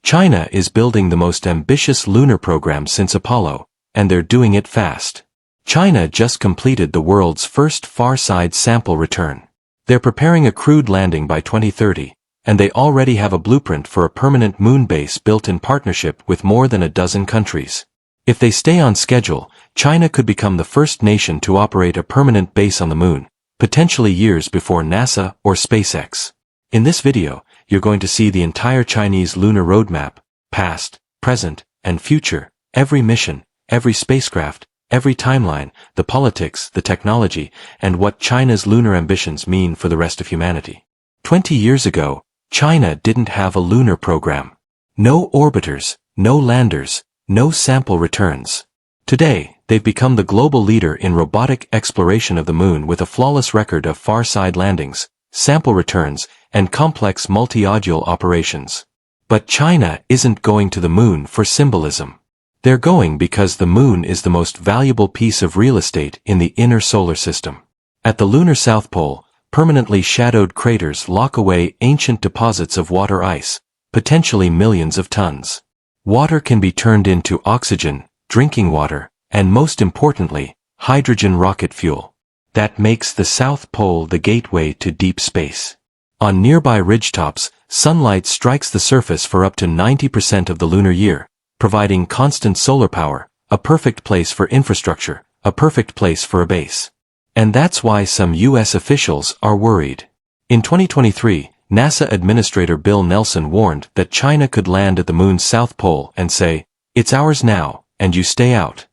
China is building the most ambitious lunar program since Apollo, and they're doing it fast. China just completed the world's first far-side sample return. They're preparing a crewed landing by 2030, and they already have a blueprint for a permanent moon base built in partnership with more than a dozen countries. If they stay on schedule, China could become the first nation to operate a permanent base on the moon, potentially years before NASA or SpaceX. In this video, you're going to see the entire Chinese lunar roadmap, past, present, and future, every mission, every spacecraft, every timeline, the politics, the technology, and what China's lunar ambitions mean for the rest of humanity. 20 years ago, China didn't have a lunar program. No orbiters, no landers, no sample returns. Today, they've become the global leader in robotic exploration of the moon with a flawless record of far-side landings, sample returns, and complex multi-module operations. But China isn't going to the moon for symbolism. They're going because the moon is the most valuable piece of real estate in the inner solar system. At the lunar South Pole, permanently shadowed craters lock away ancient deposits of water ice, potentially millions of tons. Water can be turned into oxygen, drinking water, and most importantly, hydrogen rocket fuel. That makes the South Pole the gateway to deep space. On nearby ridgetops, sunlight strikes the surface for up to 90% of the lunar year, providing constant solar power, a perfect place for infrastructure, a perfect place for a base. And that's why some U.S. officials are worried. In 2023, NASA Administrator Bill Nelson warned that China could land at the moon's South Pole and say, "It's ours now, and you stay out."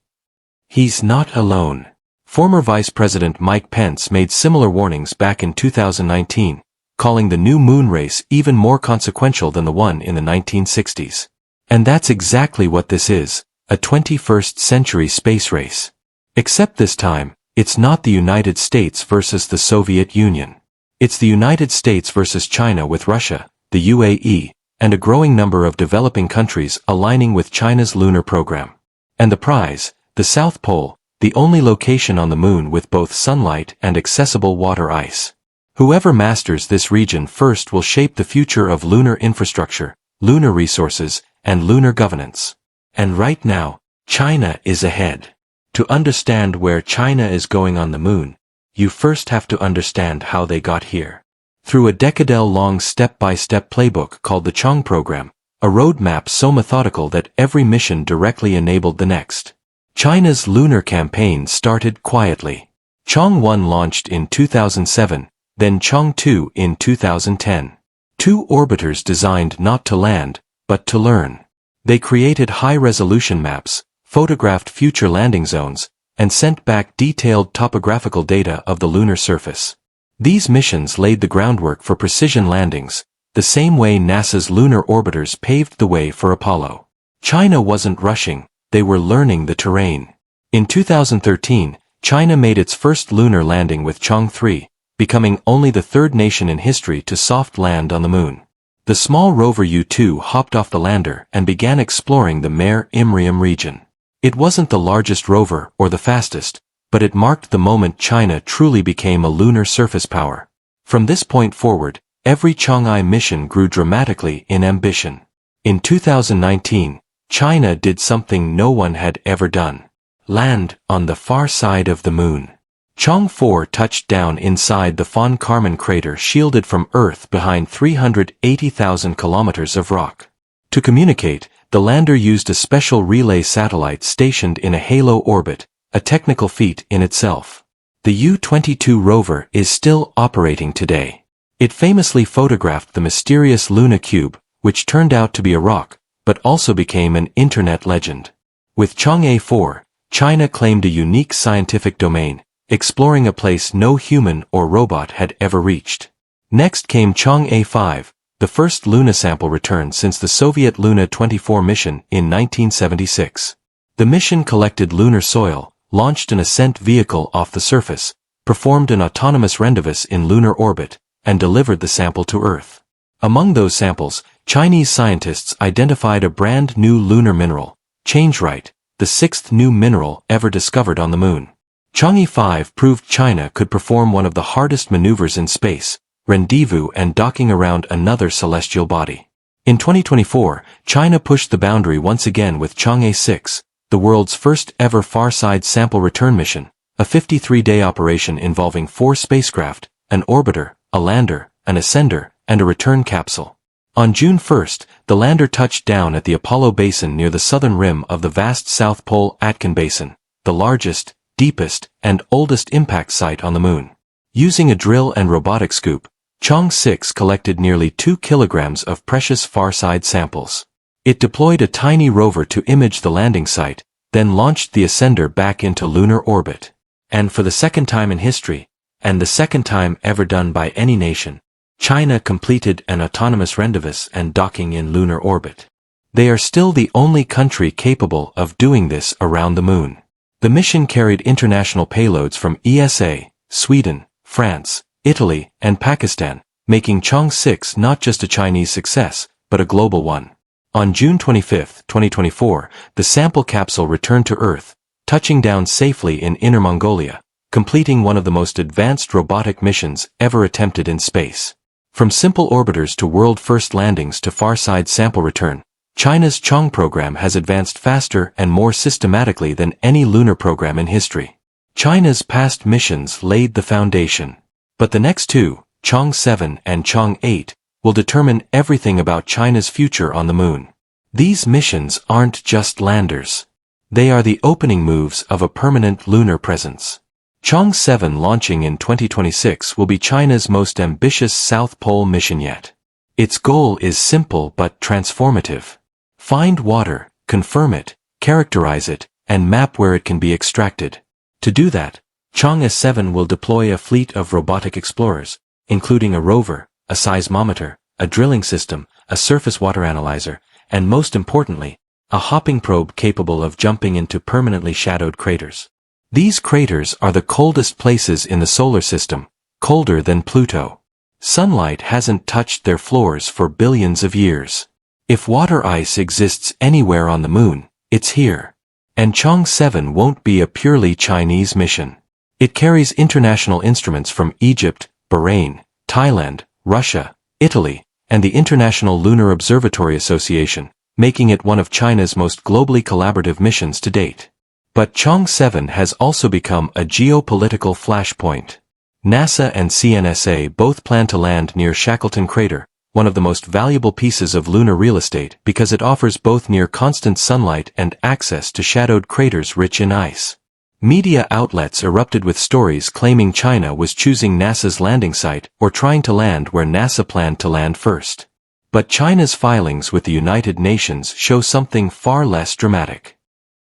He's not alone. Former Vice President Mike Pence made similar warnings back in 2019, calling the new moon race even more consequential than the one in the 1960s. And that's exactly what this is, a 21st century space race. Except this time, it's not the United States versus the Soviet Union. It's the United States versus China with Russia, the UAE, and a growing number of developing countries aligning with China's lunar program. And the prize, the South Pole, the only location on the moon with both sunlight and accessible water ice. Whoever masters this region first will shape the future of lunar infrastructure, lunar resources, and lunar governance. And right now, China is ahead. To understand where China is going on the moon, you first have to understand how they got here. Through a decade-long step-by-step playbook called the Chang'e program, a roadmap so methodical that every mission directly enabled the next. China's lunar campaign started quietly. Chang'e 1 launched in 2007, then Chang'e 2 in 2010. Two orbiters designed not to land, but to learn. They created high-resolution maps, photographed future landing zones, and sent back detailed topographical data of the lunar surface. These missions laid the groundwork for precision landings, the same way NASA's lunar orbiters paved the way for Apollo. China wasn't rushing, they were learning the terrain. In 2013, China made its first lunar landing with Chang'e 3, becoming only the third nation in history to soft land on the moon. The small rover U-2 hopped off the lander and began exploring the Mare Imbrium region. It wasn't the largest rover or the fastest, but it marked the moment China truly became a lunar surface power. From this point forward, every Chang'e mission grew dramatically in ambition. In 2019, China did something no one had ever done. Land on the far side of the moon. Chang'e 4 touched down inside the Von Karman crater shielded from Earth behind 380,000 kilometers of rock. To communicate, the lander used a special relay satellite stationed in a halo orbit, a technical feat in itself. The U-22 rover is still operating today. It famously photographed the mysterious Luna cube, which turned out to be a rock, but also became an internet legend. With Chang'e 4, China claimed a unique scientific domain, exploring a place no human or robot had ever reached. Next came Chang'e 5, the first Luna sample return since the Soviet Luna 24 mission in 1976. The mission collected lunar soil, launched an ascent vehicle off the surface, performed an autonomous rendezvous in lunar orbit, and delivered the sample to Earth. Among those samples, Chinese scientists identified a brand new lunar mineral, Chang'e, the sixth new mineral ever discovered on the moon. Chang'e 5 proved China could perform one of the hardest maneuvers in space, rendezvous and docking around another celestial body. In 2024, China pushed the boundary once again with Chang'e 6, the world's first ever far-side sample return mission, a 53-day operation involving 4 spacecraft, an orbiter, a lander, an ascender, and a return capsule. On June 1, the lander touched down at the Apollo Basin near the southern rim of the vast South Pole Aitken Basin, the largest, deepest, and oldest impact site on the Moon. Using a drill and robotic scoop, Chang'e 6 collected nearly 2 kilograms of precious far-side samples. It deployed a tiny rover to image the landing site, then launched the ascender back into lunar orbit. And for the second time in history, and the second time ever done by any nation, China completed an autonomous rendezvous and docking in lunar orbit. They are still the only country capable of doing this around the Moon. The mission carried international payloads from ESA, Sweden, France, Italy, and Pakistan, making Chang'e 6 not just a Chinese success, but a global one. On June 25, 2024, the sample capsule returned to Earth, touching down safely in Inner Mongolia, completing one of the most advanced robotic missions ever attempted in space. From simple orbiters to world-first landings to far-side sample return, China's Chang'e program has advanced faster and more systematically than any lunar program in history. China's past missions laid the foundation. But the next two, Chang'e 7 and Chang'e 8, will determine everything about China's future on the Moon. These missions aren't just landers. They are the opening moves of a permanent lunar presence. Chang'e 7 launching in 2026 will be China's most ambitious South Pole mission yet. Its goal is simple but transformative. Find water, confirm it, characterize it, and map where it can be extracted. To do that, Chang'e 7 will deploy a fleet of robotic explorers, including a rover, a seismometer, a drilling system, a surface water analyzer, and most importantly, a hopping probe capable of jumping into permanently shadowed craters. These craters are the coldest places in the solar system, colder than Pluto. Sunlight hasn't touched their floors for billions of years. If water ice exists anywhere on the Moon, it's here. And Chang'e 7 won't be a purely Chinese mission. It carries international instruments from Egypt, Bahrain, Thailand, Russia, Italy, and the International Lunar Observatory Association, making it one of China's most globally collaborative missions to date. But Chang'e 7 has also become a geopolitical flashpoint. NASA and CNSA both plan to land near Shackleton Crater, one of the most valuable pieces of lunar real estate because it offers both near-constant sunlight and access to shadowed craters rich in ice. Media outlets erupted with stories claiming China was choosing NASA's landing site or trying to land where NASA planned to land first. But China's filings with the United Nations show something far less dramatic.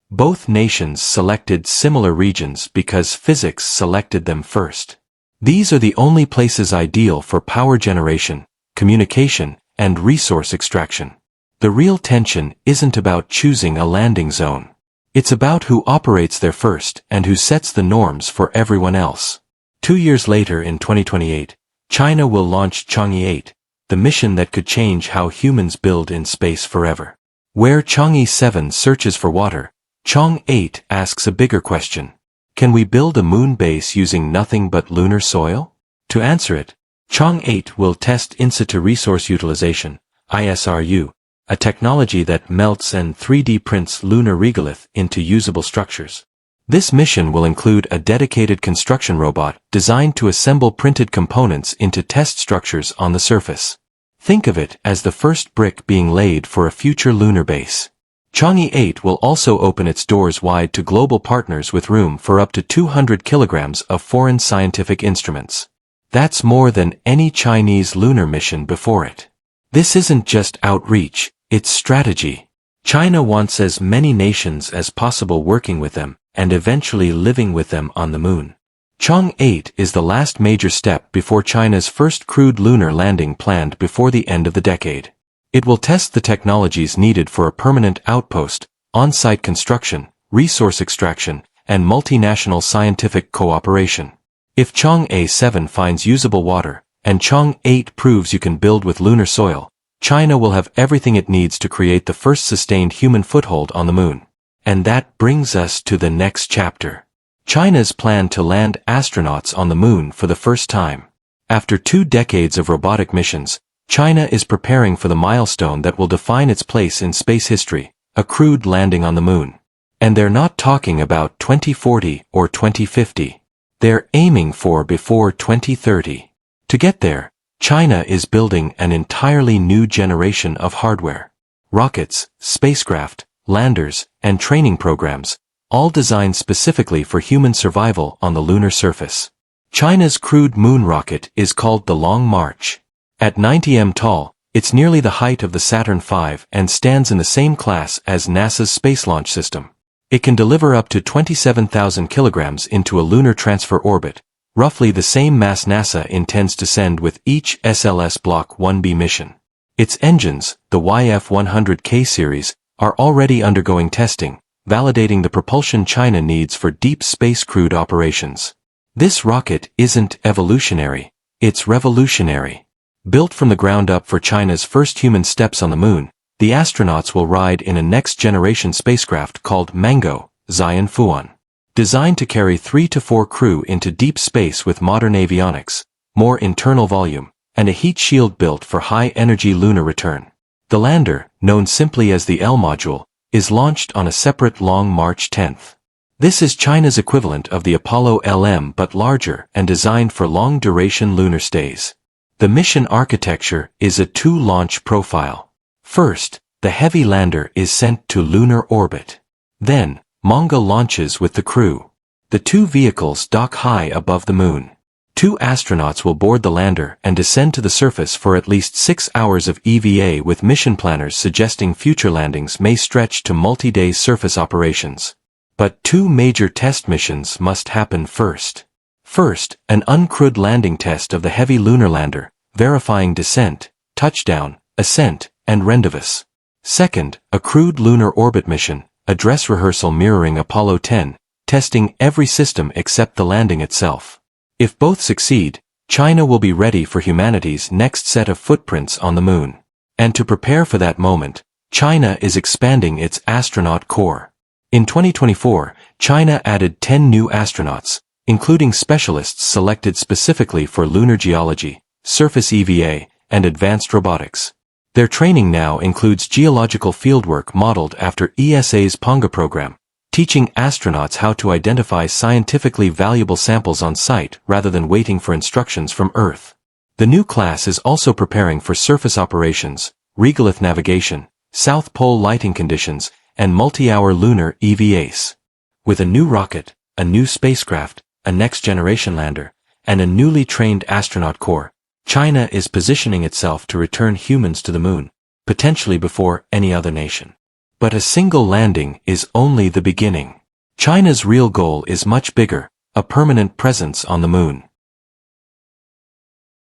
Both nations selected similar regions because physics selected them first. These are the only places ideal for power generation, communication, and resource extraction. The real tension isn't about choosing a landing zone. It's about who operates there first and who sets the norms for everyone else. 2 years later in 2028, China will launch Chang'e 8, the mission that could change how humans build in space forever. Where Chang'e 7 searches for water, Chang'e 8 asks a bigger question. Can we build a moon base using nothing but lunar soil? To answer it, Chang'e 8 will test in situ resource utilization, ISRU, a technology that melts and 3D prints lunar regolith into usable structures. This mission will include a dedicated construction robot designed to assemble printed components into test structures on the surface. Think of it as the first brick being laid for a future lunar base. Chang'e 8 will also open its doors wide to global partners with room for up to 200 kilograms of foreign scientific instruments. That's more than any Chinese lunar mission before it. This isn't just outreach, it's strategy. China wants as many nations as possible working with them, and eventually living with them on the Moon. Chang'e 8 is the last major step before China's first crewed lunar landing planned before the end of the decade. It will test the technologies needed for a permanent outpost, on-site construction, resource extraction, and multinational scientific cooperation. If Chang'e 7 finds usable water, and Chang'e 8 proves you can build with lunar soil, China will have everything it needs to create the first sustained human foothold on the Moon. And that brings us to the next chapter. China's plan to land astronauts on the Moon for the first time. After 2 decades of robotic missions, China is preparing for the milestone that will define its place in space history, a crewed landing on the moon. And they're not talking about 2040 or 2050. They're aiming for before 2030. To get there, China is building an entirely new generation of hardware. Rockets, spacecraft, landers, and training programs, all designed specifically for human survival on the lunar surface. China's crewed moon rocket is called the Long March. At 90 m tall, it's nearly the height of the Saturn V and stands in the same class as NASA's Space Launch System. It can deliver up to 27,000 kilograms into a lunar transfer orbit, roughly the same mass NASA intends to send with each SLS Block 1B mission. Its engines, the YF-100K series, are already undergoing testing, validating the propulsion China needs for deep space crewed operations. This rocket isn't evolutionary, it's revolutionary. Built from the ground up for China's first human steps on the moon, the astronauts will ride in a next-generation spacecraft called Mango, Xian Fuan. Designed to carry 3 to 4 crew into deep space with modern avionics, more internal volume, and a heat shield built for high-energy lunar return. The lander, known simply as the L module, is launched on a separate Long March 10th. This is China's equivalent of the Apollo LM but larger and designed for long-duration lunar stays. The mission architecture is a two-launch profile. First, the heavy lander is sent to lunar orbit. Then, Manga launches with the crew. The two vehicles dock high above the moon. 2 astronauts will board the lander and descend to the surface for at least 6 hours of EVA, with mission planners suggesting future landings may stretch to multi-day surface operations. But 2 major test missions must happen first. First, an uncrewed landing test of the heavy lunar lander, verifying descent, touchdown, ascent, and rendezvous. Second, a crewed lunar orbit mission, a dress rehearsal mirroring Apollo 10, testing every system except the landing itself. If both succeed, China will be ready for humanity's next set of footprints on the moon. And to prepare for that moment, China is expanding its astronaut corps. In 2024, China added 10 new astronauts, including specialists selected specifically for lunar geology, surface EVA, and advanced robotics. Their training now includes geological fieldwork modeled after ESA's Ponga program, teaching astronauts how to identify scientifically valuable samples on site rather than waiting for instructions from Earth. The new class is also preparing for surface operations, regolith navigation, South Pole lighting conditions, and multi-hour lunar EVAs. With a new rocket, a new spacecraft, a next-generation lander, and a newly trained astronaut corps, China is positioning itself to return humans to the moon, potentially before any other nation. But a single landing is only the beginning. China's real goal is much bigger, a permanent presence on the moon.